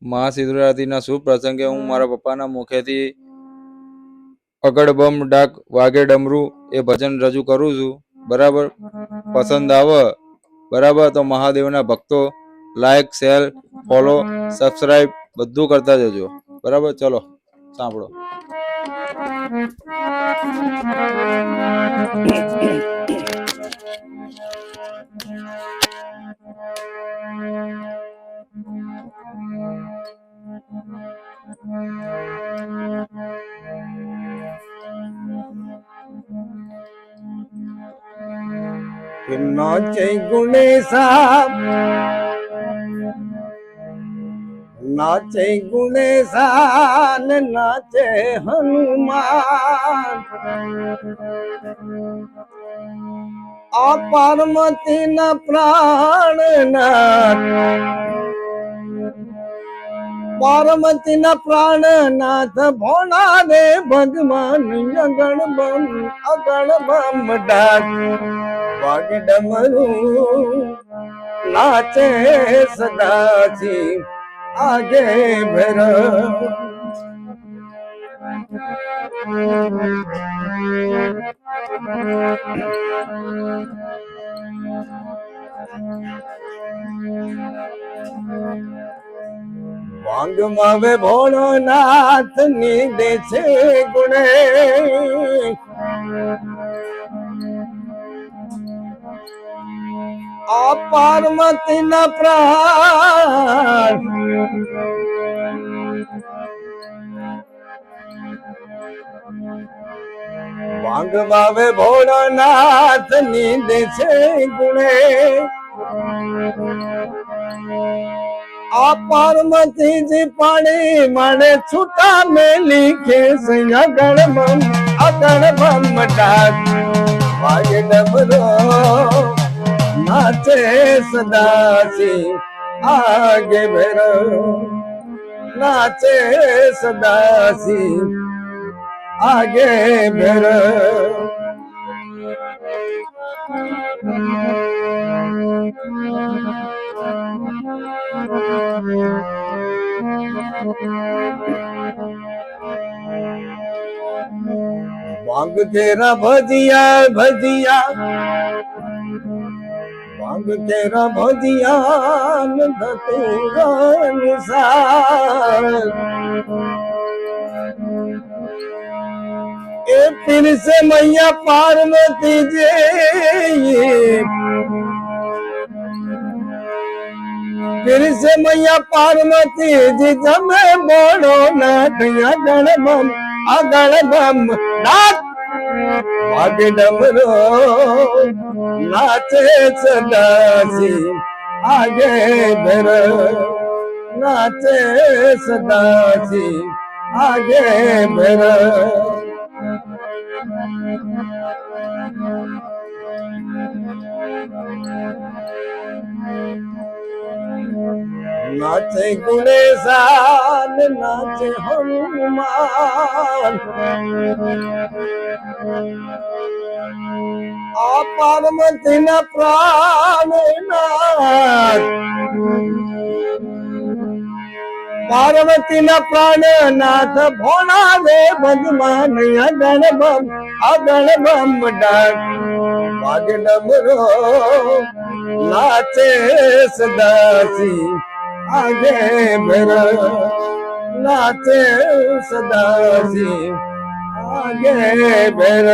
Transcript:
મહાશિવરાત્રિના શુભ પ્રસંગે હું મારા પપ્પાના મુખેથી અગડબમ ડાક વાગે ડમરું એ ભજન રજૂ કરું છું. બરાબર, પસંદ આવે બરાબર તો મહાદેવના ભક્તો લાઈક, શેર, ફોલો, સબસ્ક્રાઈબ બધું કરતા જજો. બરાબર, ચલો સાંભળો. નાચે ગુણેશા, નાચે ગુણેશા ને નાચે હનુમાન. આ પાર્વતી ના પ્રાણનાથ, પાર્વતી ના પ્રાણનાથ ભોળા રે ભગવાન અગણ બમ ડાક વાગે ડમરું નાચે સદાજી આગે ભેર. વાંગ માવે ભોળોનાથ ની દે છે ગુણે, આ પાર્વતી ના પ્રાણ વાંગ વાવે ભોળાનાથ ની દે છે ગુણે. આ પાર્વતીજી પાણી માણે છૂટા મેલી ખેસ અગણ બમ ડાક વાગે ડમરો નાચે સદાશી આગે ભેર. નાચે સદાશી આગે ભેર. વાંગ તેરા ભજિયા ભજિયા, વાંગ તેરા ભજિયા ધતુરા સાર. એ પીર સે મૈયા પાર્વતી જે, પીર સે મૈયા પાર્વતી જી તમે બોલો નાથ અગણ બમ નાથ વાગે ડમરો નાચે સદાશી આગે ભેર. નાચે સદાશી આગે ભેર. नाचे गुणेशान नाचे हनुमान, आ पार्वती ना प्राणनाथ, पार्वती ना प्राणनाथ भोला रे भगवान अगण बम डाक वागे डमरो नाचे सदासी आगे भेर. नाचे सदासी आगे भेर.